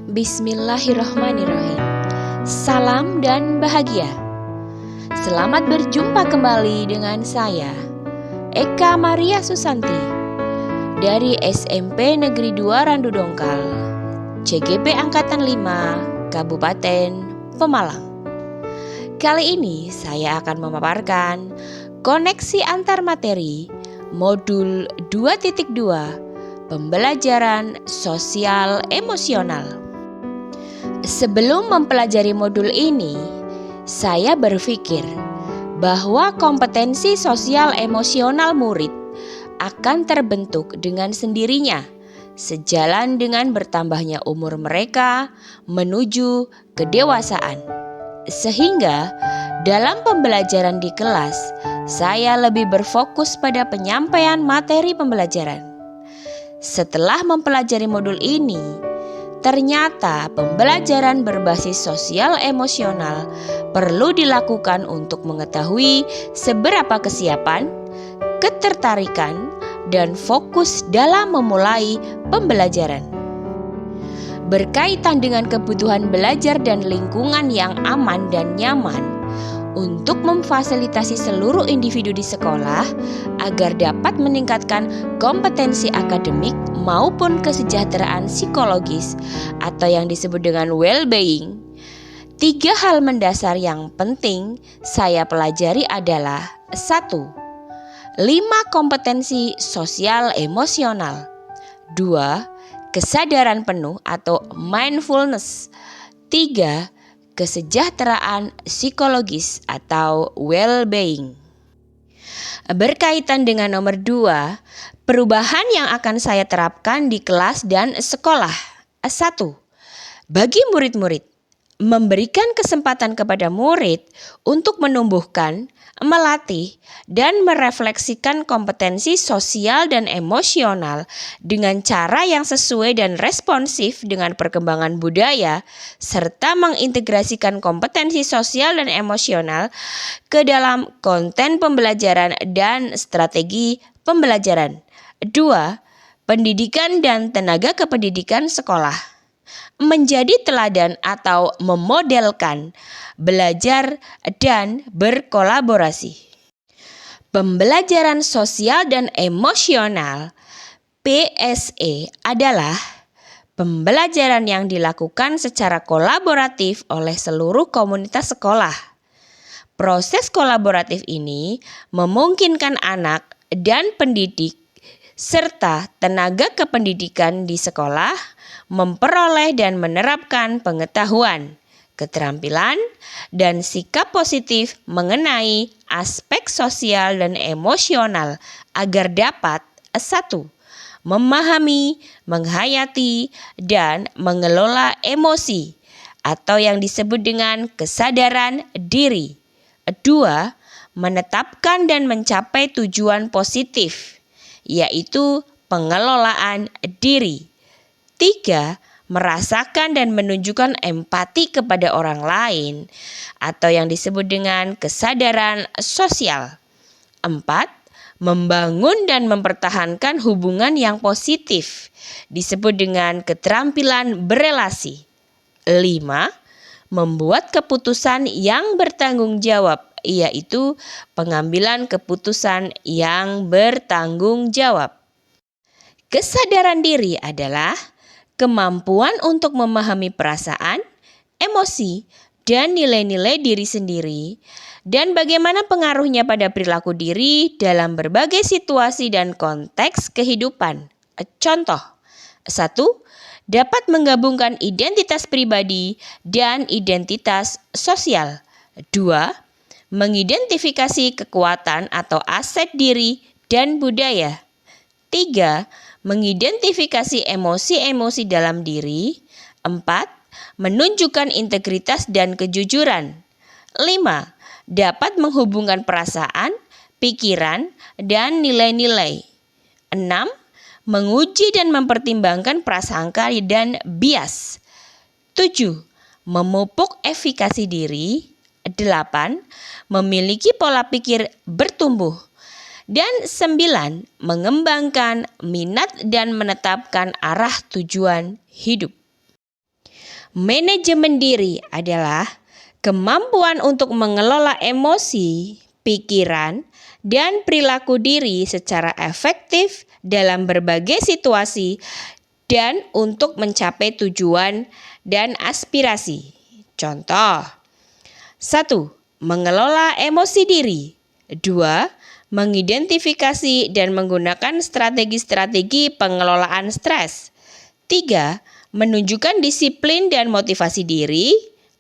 Bismillahirrahmanirrahim. Salam dan bahagia. Selamat berjumpa kembali dengan saya, Eka Maria Susanti, dari SMP Negeri 2 Randu Dongkal, CGP Angkatan 5, Kabupaten Pemalang. Kali ini saya akan memaparkan koneksi antar materi modul 2.2 Pembelajaran sosial emosional. Sebelum mempelajari modul ini, saya berpikir bahwa kompetensi sosial emosional murid akan terbentuk dengan sendirinya sejalan dengan bertambahnya umur mereka menuju kedewasaan. Sehingga dalam pembelajaran di kelas, saya lebih berfokus pada penyampaian materi pembelajaran. Setelah mempelajari modul ini, ternyata pembelajaran berbasis sosial emosional perlu dilakukan untuk mengetahui seberapa kesiapan, ketertarikan, dan fokus dalam memulai pembelajaran. Berkaitan dengan kebutuhan belajar dan lingkungan yang aman dan nyaman, untuk memfasilitasi seluruh individu di sekolah agar dapat meningkatkan kompetensi akademik maupun kesejahteraan psikologis atau yang disebut dengan well-being. 3 hal mendasar yang penting saya pelajari adalah 1. 5 kompetensi sosial emosional. 2. Kesadaran penuh atau mindfulness. 3. Kesejahteraan psikologis atau well-being. Berkaitan dengan nomor 2, perubahan yang akan saya terapkan di kelas dan sekolah. 1. Bagi murid-murid, memberikan kesempatan kepada murid untuk menumbuhkan, melatih, dan merefleksikan kompetensi sosial dan emosional dengan cara yang sesuai dan responsif dengan perkembangan budaya, serta mengintegrasikan kompetensi sosial dan emosional ke dalam konten pembelajaran dan strategi pembelajaran. 2. Pendidikan dan tenaga kependidikan sekolah. Menjadi teladan atau memodelkan, belajar dan berkolaborasi. Pembelajaran sosial dan emosional PSE adalah pembelajaran yang dilakukan secara kolaboratif oleh seluruh komunitas sekolah. Proses kolaboratif ini memungkinkan anak dan pendidik serta tenaga kependidikan di sekolah memperoleh dan menerapkan pengetahuan, keterampilan, dan sikap positif mengenai aspek sosial dan emosional agar dapat 1. Memahami, menghayati, dan mengelola emosi atau yang disebut dengan kesadaran diri. 2. Menetapkan dan mencapai tujuan positif, yaitu pengelolaan diri. 3. Merasakan dan menunjukkan empati kepada orang lain atau yang disebut dengan kesadaran sosial. 4. Membangun dan mempertahankan hubungan yang positif disebut dengan keterampilan berelasi. 5. Membuat keputusan yang bertanggung jawab, yaitu pengambilan keputusan yang bertanggung jawab. Kesadaran diri adalah kemampuan untuk memahami perasaan, emosi, dan nilai-nilai diri sendiri dan bagaimana pengaruhnya pada perilaku diri dalam berbagai situasi dan konteks kehidupan. Contoh, 1. Dapat menggabungkan identitas pribadi dan identitas sosial. 2. Mengidentifikasi kekuatan atau aset diri dan budaya. 3. Mengidentifikasi emosi-emosi dalam diri. 4. Menunjukkan integritas dan kejujuran. 5. Dapat menghubungkan perasaan, pikiran, dan nilai-nilai. 6. Menguji dan mempertimbangkan prasangka dan bias. 7. Memupuk efikasi diri. 8. Memiliki pola pikir bertumbuh. Dan 9. Mengembangkan minat dan menetapkan arah tujuan hidup. Manajemen diri adalah kemampuan untuk mengelola emosi, pikiran, dan perilaku diri secara efektif dalam berbagai situasi dan untuk mencapai tujuan dan aspirasi. Contoh: 1. Mengelola emosi diri. 2. Mengidentifikasi dan menggunakan strategi-strategi pengelolaan stres. 3. Menunjukkan disiplin dan motivasi diri.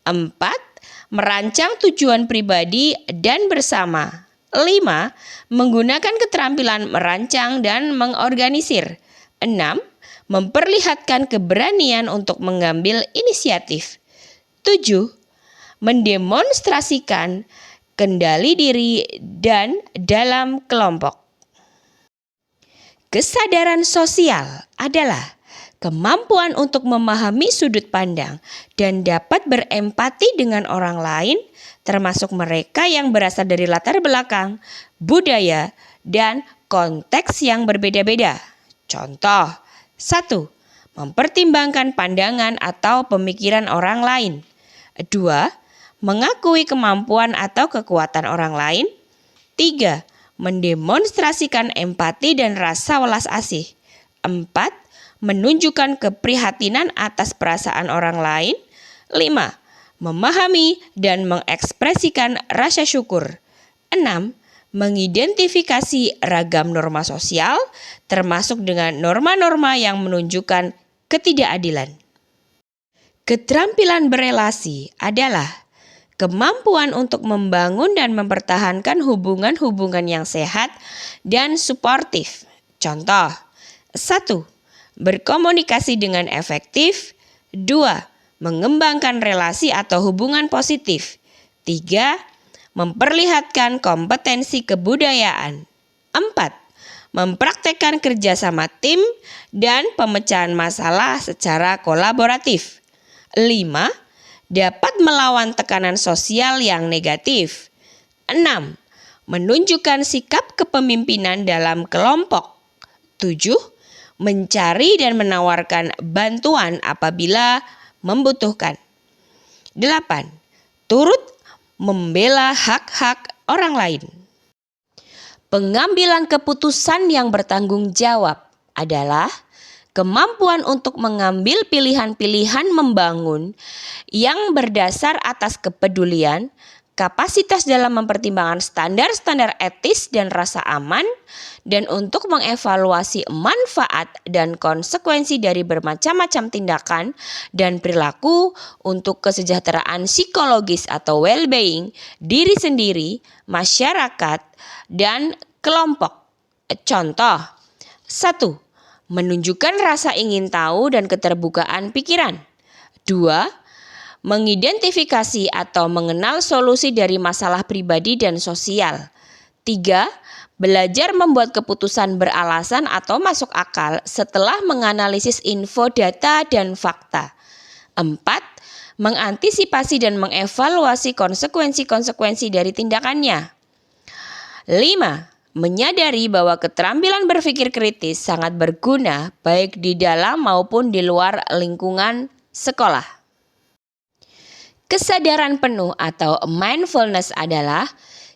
4. Merancang tujuan pribadi dan bersama. 5. Menggunakan keterampilan merancang dan mengorganisir. 6. Memperlihatkan keberanian untuk mengambil inisiatif. 7. Mendemonstrasikan kendali diri dan dalam kelompok. Kesadaran sosial adalah kemampuan untuk memahami sudut pandang dan dapat berempati dengan orang lain, termasuk mereka yang berasal dari latar belakang, budaya, dan konteks yang berbeda-beda. Contoh: 1. Mempertimbangkan pandangan atau pemikiran orang lain. 2. Mengakui kemampuan atau kekuatan orang lain. 3. Mendemonstrasikan empati dan rasa welas asih. 4. Menunjukkan keprihatinan atas perasaan orang lain. 5. Memahami dan mengekspresikan rasa syukur. 6. Mengidentifikasi ragam norma sosial, termasuk dengan norma-norma yang menunjukkan ketidakadilan. Keterampilan berelasi adalah kemampuan untuk membangun dan mempertahankan hubungan-hubungan yang sehat dan suportif. Contoh: 1. Berkomunikasi dengan efektif. 2. Mengembangkan relasi atau hubungan positif. 3. Memperlihatkan kompetensi kebudayaan. 4. Mempraktekkan kerjasama tim dan pemecahan masalah secara kolaboratif. 5. Dapat melawan tekanan sosial yang negatif. 6. Menunjukkan sikap kepemimpinan dalam kelompok. 7. Mencari dan menawarkan bantuan apabila membutuhkan. 8. Turut membela hak-hak orang lain. Pengambilan keputusan yang bertanggung jawab adalah kemampuan untuk mengambil pilihan-pilihan membangun yang berdasar atas kepedulian, kapasitas dalam mempertimbangkan standar-standar etis dan rasa aman, dan untuk mengevaluasi manfaat dan konsekuensi dari bermacam-macam tindakan dan perilaku untuk kesejahteraan psikologis atau well-being diri sendiri, masyarakat, dan kelompok. Contoh: 1. Menunjukkan rasa ingin tahu dan keterbukaan pikiran. 2. Mengidentifikasi atau mengenal solusi dari masalah pribadi dan sosial. 3. Belajar membuat keputusan beralasan atau masuk akal setelah menganalisis info, data, dan fakta. 4. Mengantisipasi dan mengevaluasi konsekuensi-konsekuensi dari tindakannya. 5. Menyadari bahwa keterampilan berpikir kritis sangat berguna baik di dalam maupun di luar lingkungan sekolah. Kesadaran penuh atau mindfulness adalah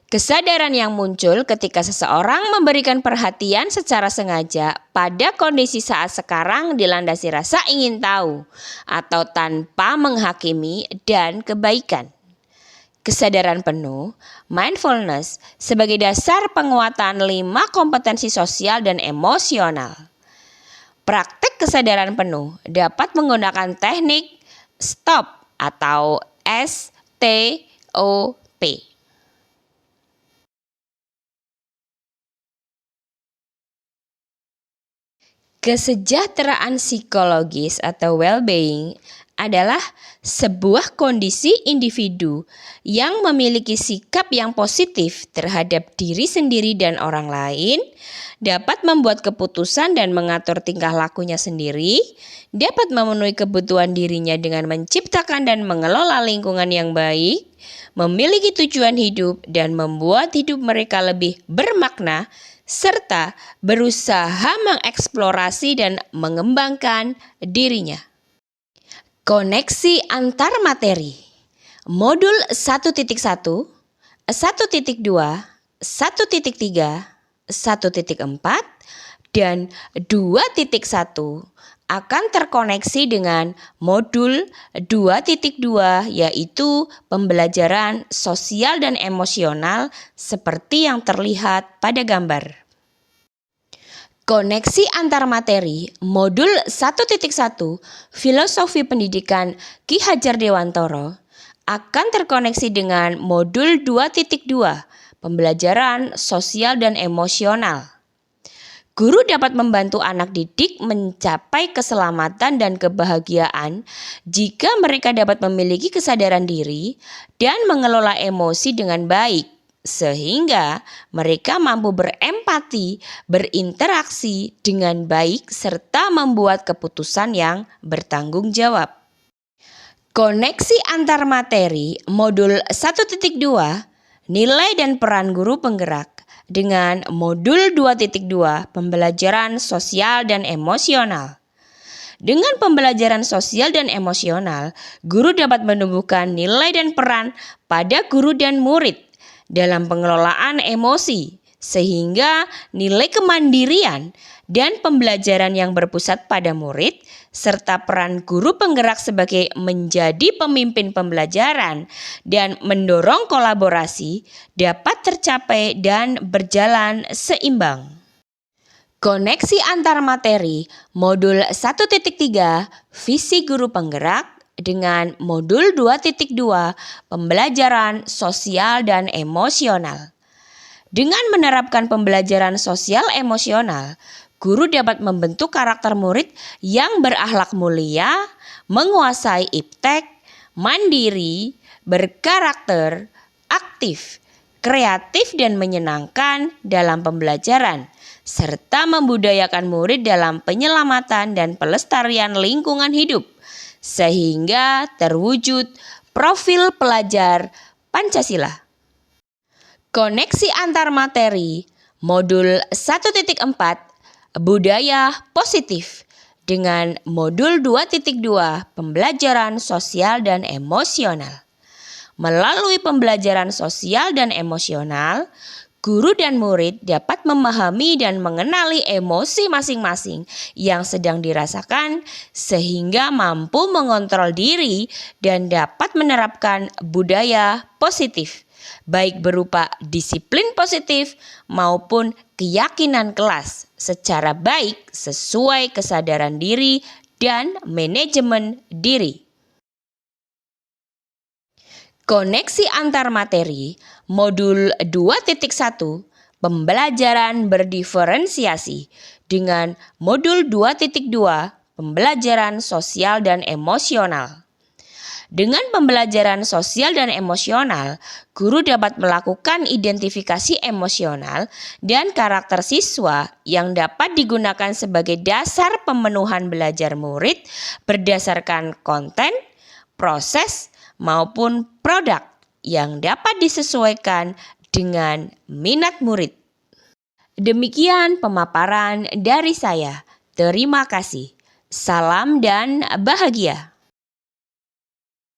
kesadaran yang muncul ketika seseorang memberikan perhatian secara sengaja pada kondisi saat sekarang dilandasi rasa ingin tahu atau tanpa menghakimi dan kebaikan. Kesadaran penuh, mindfulness, sebagai dasar penguatan 5 kompetensi sosial dan emosional. Praktek kesadaran penuh dapat menggunakan teknik STOP atau STOP. Kesejahteraan psikologis atau well-being adalah sebuah kondisi individu yang memiliki sikap yang positif terhadap diri sendiri dan orang lain, dapat membuat keputusan dan mengatur tingkah lakunya sendiri, dapat memenuhi kebutuhan dirinya dengan menciptakan dan mengelola lingkungan yang baik, memiliki tujuan hidup dan membuat hidup mereka lebih bermakna, serta berusaha mengeksplorasi dan mengembangkan dirinya. Koneksi antar materi. Modul 1.1, 1.2, 1.3, 1.4, dan 2.1 akan terkoneksi dengan modul 2.2 yaitu pembelajaran sosial dan emosional seperti yang terlihat pada gambar. Koneksi antar materi modul 1.1 Filosofi Pendidikan Ki Hajar Dewantoro akan terkoneksi dengan modul 2.2 Pembelajaran Sosial dan Emosional. Guru dapat membantu anak didik mencapai keselamatan dan kebahagiaan jika mereka dapat memiliki kesadaran diri dan mengelola emosi dengan baik, sehingga mereka mampu berempati, berinteraksi dengan baik, serta membuat keputusan yang bertanggung jawab. Koneksi antar materi modul 1.2 Nilai dan peran guru penggerak dengan modul 2.2 Pembelajaran Sosial dan Emosional. Dengan pembelajaran sosial dan emosional, guru dapat menumbuhkan nilai dan peran pada guru dan murid dalam pengelolaan emosi, sehingga nilai kemandirian dan pembelajaran yang berpusat pada murid serta peran guru penggerak sebagai menjadi pemimpin pembelajaran dan mendorong kolaborasi dapat tercapai dan berjalan seimbang. Koneksi antar materi modul 1.3 Visi Guru Penggerak dengan modul 2.2 Pembelajaran Sosial dan Emosional. Dengan menerapkan pembelajaran sosial emosional, guru dapat membentuk karakter murid yang berakhlak mulia, menguasai iptek, mandiri, berkarakter, aktif, kreatif dan menyenangkan dalam pembelajaran, serta membudayakan murid dalam penyelamatan dan pelestarian lingkungan hidup, sehingga terwujud profil pelajar Pancasila. Koneksi antar materi modul 1.4 Budaya Positif dengan modul 2.2 Pembelajaran Sosial dan Emosional. Melalui pembelajaran sosial dan emosional, guru dan murid dapat memahami dan mengenali emosi masing-masing yang sedang dirasakan sehingga mampu mengontrol diri dan dapat menerapkan budaya positif, baik berupa disiplin positif maupun keyakinan kelas secara baik sesuai kesadaran diri dan manajemen diri. Koneksi antar materi modul 2.1 Pembelajaran berdiferensiasi dengan modul 2.2 Pembelajaran Sosial dan Emosional. Dengan pembelajaran sosial dan emosional, guru dapat melakukan identifikasi emosional dan karakter siswa yang dapat digunakan sebagai dasar pemenuhan belajar murid berdasarkan konten, proses, maupun produk yang dapat disesuaikan dengan minat murid. Demikian pemaparan dari saya. Terima kasih. Salam dan bahagia.